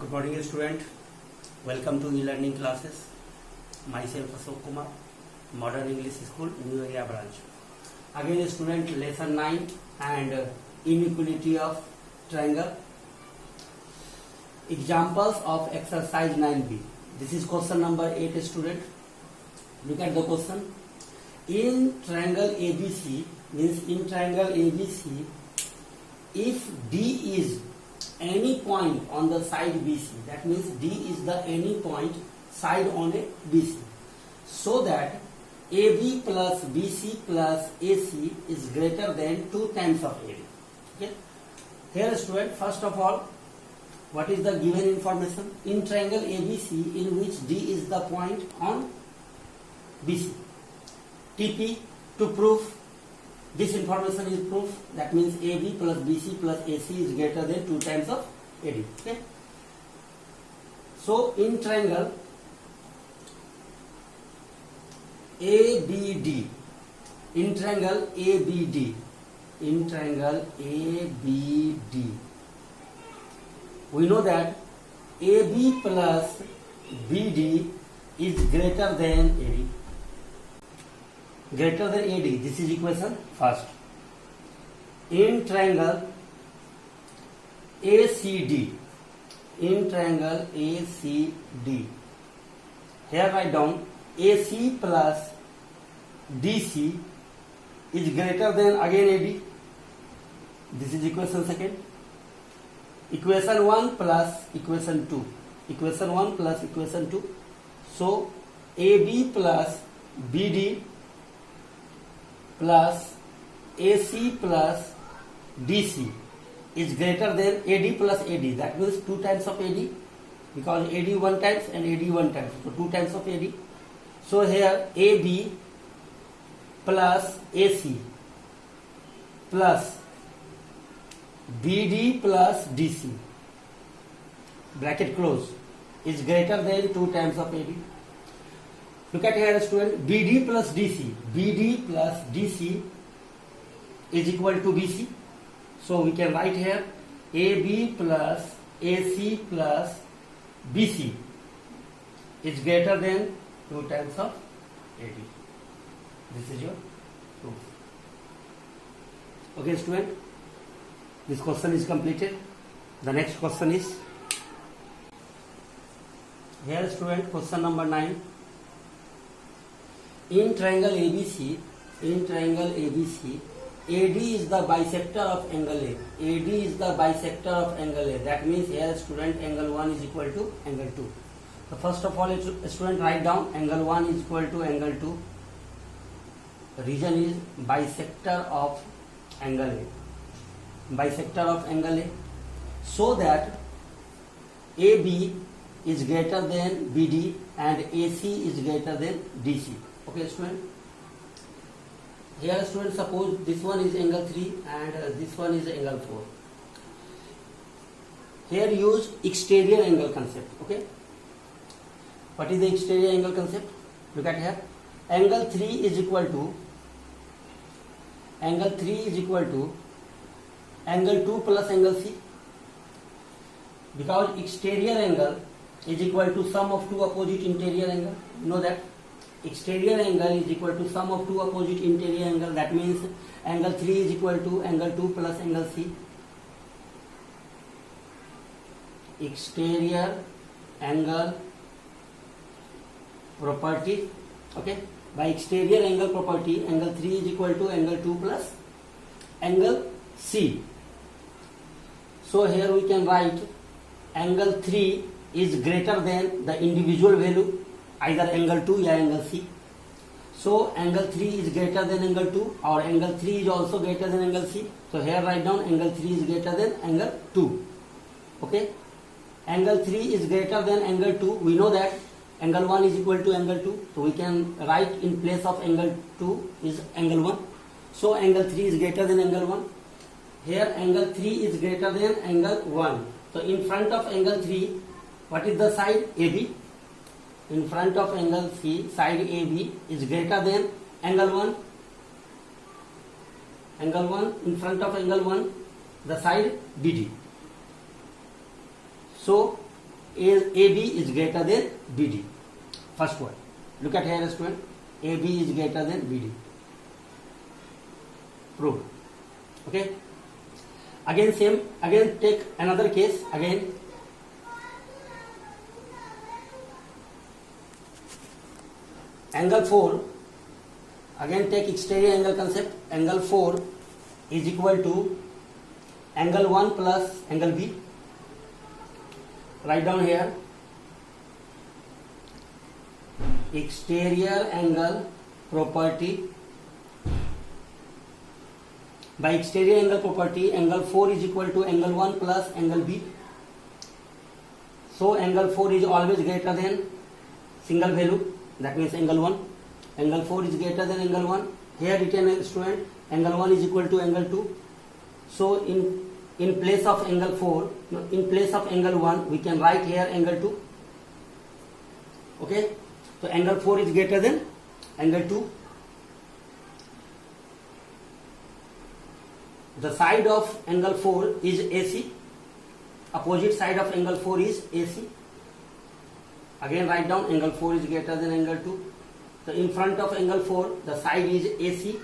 Good morning, student. Welcome to e-learning classes. Myself Ashok Kumar, Modern English School, New Area branch. Again, student, lesson 9 and inequality of triangle. Examples of exercise 9b. This is question number 8, student. Look at the question. In triangle ABC, means in triangle ABC, if D is any point on the side BC, that means D is the any point side on a BC, so that AB plus BC plus AC is greater than 2 times of AD. Okay. Here, student, first of all, what is the given information? In triangle ABC, in which D is the point on BC. TP to prove. This information is proof. That means AB plus BC plus AC is greater than 2 times of AD. Okay. So in triangle ABD, in triangle ABD, in triangle ABD, we know that AB plus BD is greater than AD. Greater than AD. This is equation first. In triangle ACD, in triangle ACD, here write down AC plus DC is greater than again AD. This is equation second. Equation 1 plus equation 2. Equation 1 plus equation 2. So AB plus BD plus AC plus DC is greater than AD plus AD. That means 2 times of AD, because AD 1 times and AD 1 times. So 2 times of AD. So here AB plus AC plus BD plus DC, bracket close, is greater than 2 times of AD. Look at here, student. BD plus DC. BD plus DC is equal to BC. So we can write here AB plus AC plus BC is greater than 2 times of AD. This is your proof. Okay, student. This question is completed. The next question is here, student. Question number 9. In triangle ABC, in triangle ABC, AD is the bisector of angle A. AD is the bisector of angle A. That means here, student, angle 1 is equal to angle 2. So first of all, student, write down angle 1 is equal to angle 2. The reason is bisector of angle A. Bisector of angle A. So that AB is greater than BD and AC is greater than DC. Okay, student. Here, student, suppose this one is angle 3 and this one is angle 4. Here use exterior angle concept. Okay. What is the exterior angle concept? Look at here. Angle 3 is equal to angle 2 plus angle C. Because exterior angle is equal to sum of 2 opposite interior angle. You know that. Exterior angle is equal to sum of 2 opposite interior angle. That means angle 3 is equal to angle 2 plus angle C. Exterior angle property. Okay. By exterior angle property, angle 3 is equal to angle 2 plus angle C. So here we can write angle 3 is greater than the individual value, either angle 2 or angle C. So angle 3 is greater than angle 2, or angle 3 is also greater than angle C. So here write down angle 3 is greater than angle 2. Okay. Angle 3 is greater than angle 2. We know that angle 1 is equal to angle 2. So we can write in place of angle 2 is angle 1. So angle 3 is greater than angle 1. Here angle 3 is greater than angle 1. So in front of angle 3, what is the side? AB. In front of angle C, side AB is greater than angle 1. Angle 1 in front of angle 1, the side BD. So AB is greater than BD. First one. Look at here, student. AB is greater than BD. Proved. Okay. Again same. Again take another case. Again. Angle 4. Again take exterior angle concept. Angle 4 is equal to angle 1 plus angle B. Write down here. Exterior angle property. By exterior angle property, angle 4 is equal to angle 1 plus angle B. So angle 4 is always greater than single value. That means angle 1. Angle 4 is greater than angle 1. Here written, student, angle 1 is equal to angle 2. So in place of angle 4, in place of angle 1, we can write here angle 2. Okay. So angle 4 is greater than angle 2. The side of angle 4 is AC. Opposite side of angle 4 is AC. Again write down angle 4 is greater than angle 2. So in front of angle 4, the side is AC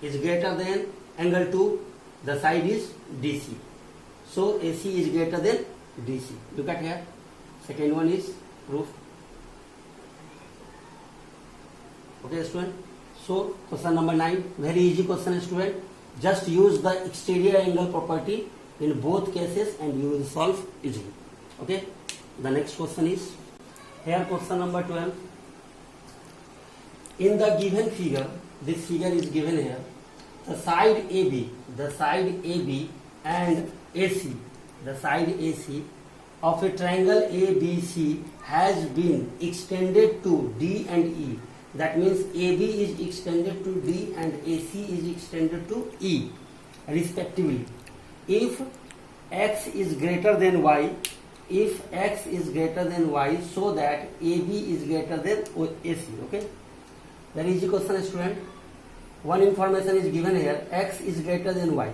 is greater than angle 2. The side is DC. So AC is greater than DC. Look at here. Second one is proof. Okay, student. So question number 9. Very easy question, student. Just use the exterior angle property in both cases and you will solve easily. Okay. The next question is here, question number 12. In the given figure, this figure is given here. The side AB and AC, the side AC of a triangle ABC has been extended to D and E. That means AB is extended to D and AC is extended to E respectively. If X is greater than Y, so that AB is greater than AC. Okay. Very easy question, student. One information is given here, X is greater than Y.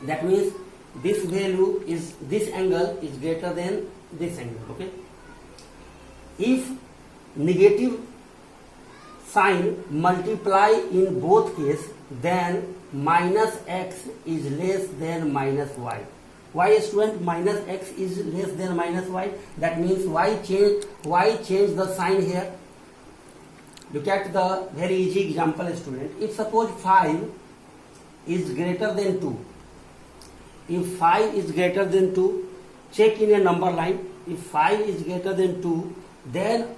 That means this value is, this angle is greater than this angle. Okay. If negative sign multiply in both cases, then minus X is less than minus Y. Why, student? Minus X is less than minus Y. That means why change the sign here? Look at the very easy example, student. If suppose 5 is greater than 2. If 5 is greater than 2, check in a number line. If 5 is greater than 2, then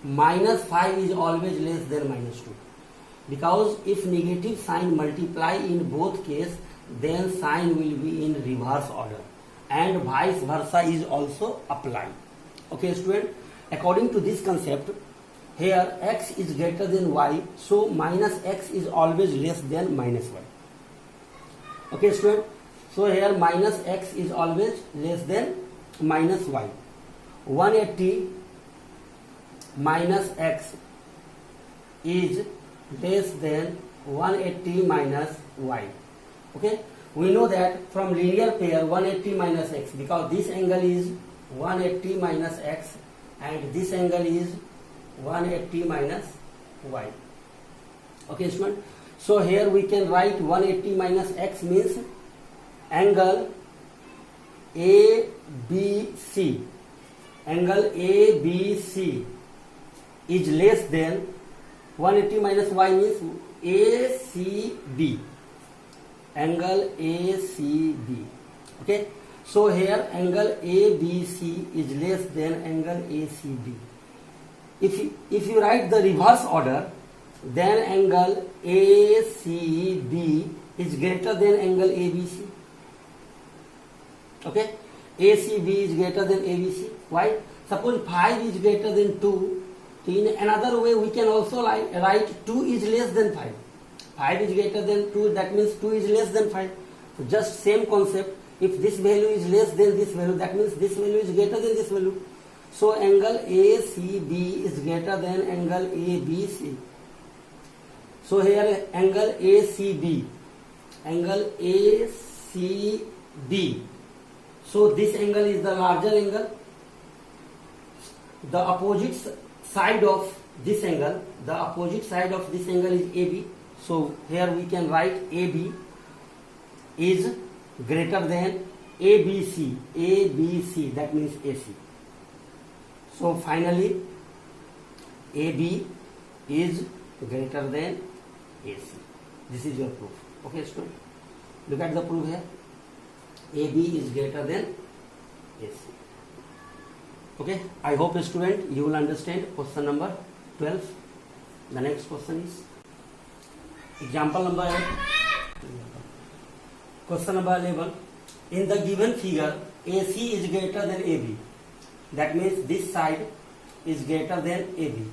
minus 5 is always less than minus 2. Because if negative sign multiply in both cases, then sign will be in reverse order. And vice versa is also applied. Okay, student. According to this concept, here X is greater than Y, so minus X is always less than minus Y. Okay, student. So here minus X is always less than minus Y. 180 minus X is less than 180 minus Y. Okay. We know that from linear pair 180 minus X, because this angle is 180 minus X and this angle is 180 minus Y. Okay, student. So here we can write 180 minus X means angle ABC. Angle ABC is less than 180 minus Y means ACB. Angle ACB. Okay. So here angle ABC is less than angle ACB. If you write the reverse order, then angle ACB is greater than angle ABC. Okay. ACB is greater than ABC. Why? Suppose 5 is greater than 2. So in another way we can also write 2 is less than 5. 5 is greater than 2, that means 2 is less than 5. So just same concept. If this value is less than this value, that means this value is greater than this value. So angle ACB is greater than angle ABC. So here angle ACB. So this angle is the larger angle. The opposite side of this angle, is AB. So here we can write AB is greater than ABC. ABC, that means AC. So finally AB is greater than AC. This is your proof. Okay, student. Look at the proof here. AB is greater than AC. Okay, I hope, student, you will understand question number 12. The next question is example number 8. Question number 11. In the given figure, AC is greater than AB. That means this side is greater than AB.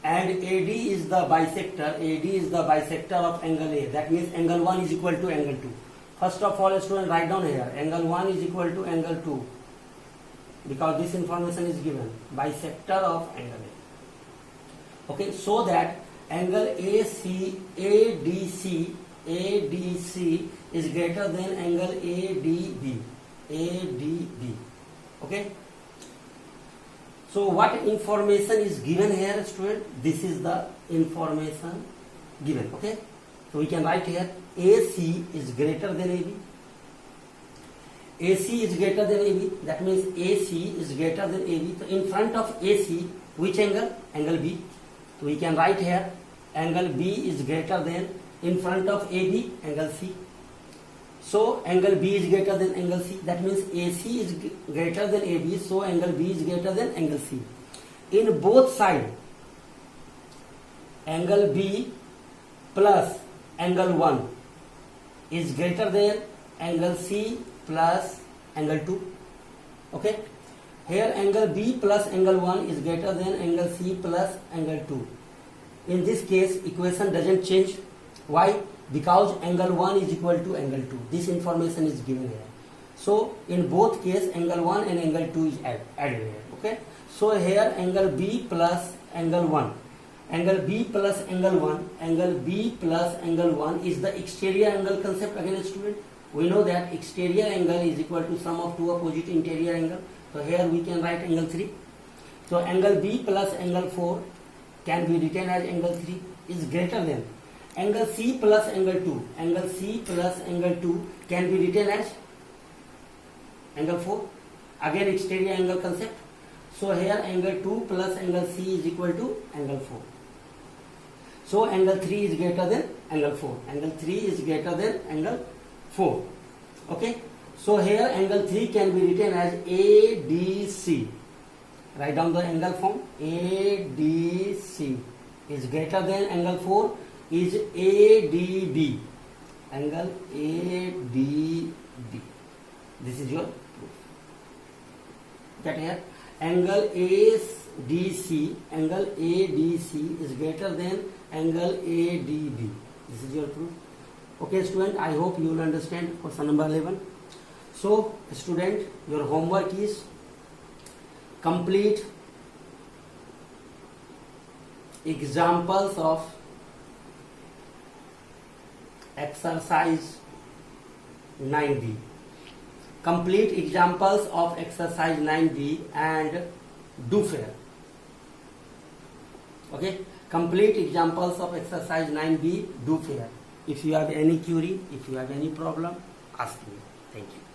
And AD is the bisector of angle A. That means angle 1 is equal to angle 2. First of all, student, write down here. Angle 1 is equal to angle 2. Because this information is given. Bisector of angle A. Okay, so that angle ADC is greater than angle ADB. Okay. So what information is given here, student? This is the information given. Okay. So we can write here AC is greater than AB. AC is greater than AB. That means AC is greater than AB. So in front of AC, which angle? Angle B. So we can write here angle B is greater than, in front of AB, angle C. So angle B is greater than angle C. That means AC is greater than AB. So angle B is greater than angle C. In both sides, angle B plus angle 1 is greater than angle C plus angle 2. Okay. Here angle B plus angle 1 is greater than angle C plus angle 2. In this case, equation doesn't change. Why? Because angle 1 is equal to angle 2. This information is given here. So in both case, angle 1 and angle 2 is added here. Okay. So here angle B plus angle 1. Angle B plus angle 1. Angle B plus angle 1 is the exterior angle concept. Again, student, we know that exterior angle is equal to sum of two opposite interior angle. So here we can write angle 3. So angle B plus angle 4 can be written as angle 3 is greater than angle C plus angle 2. Angle C plus angle 2 can be written as angle 4. Again, exterior angle concept. So here angle 2 plus angle C is equal to angle 4. So angle 3 is greater than angle 4. Angle 3 is greater than angle 4. Okay. So here angle 3 can be written as ADC. Write down the angle form. ADC is greater than angle 4 is ADB. Angle ADB. This is your proof. Get here. Angle ADC is greater than angle ADB. This is your proof. Okay, student, I hope you will understand question number 11. So, student, your homework is complete examples of exercise 9B. Complete examples of exercise 9B and do fair. Okay, complete examples of exercise 9B, do fair. If you have any query, if you have any problem, ask me. Thank you.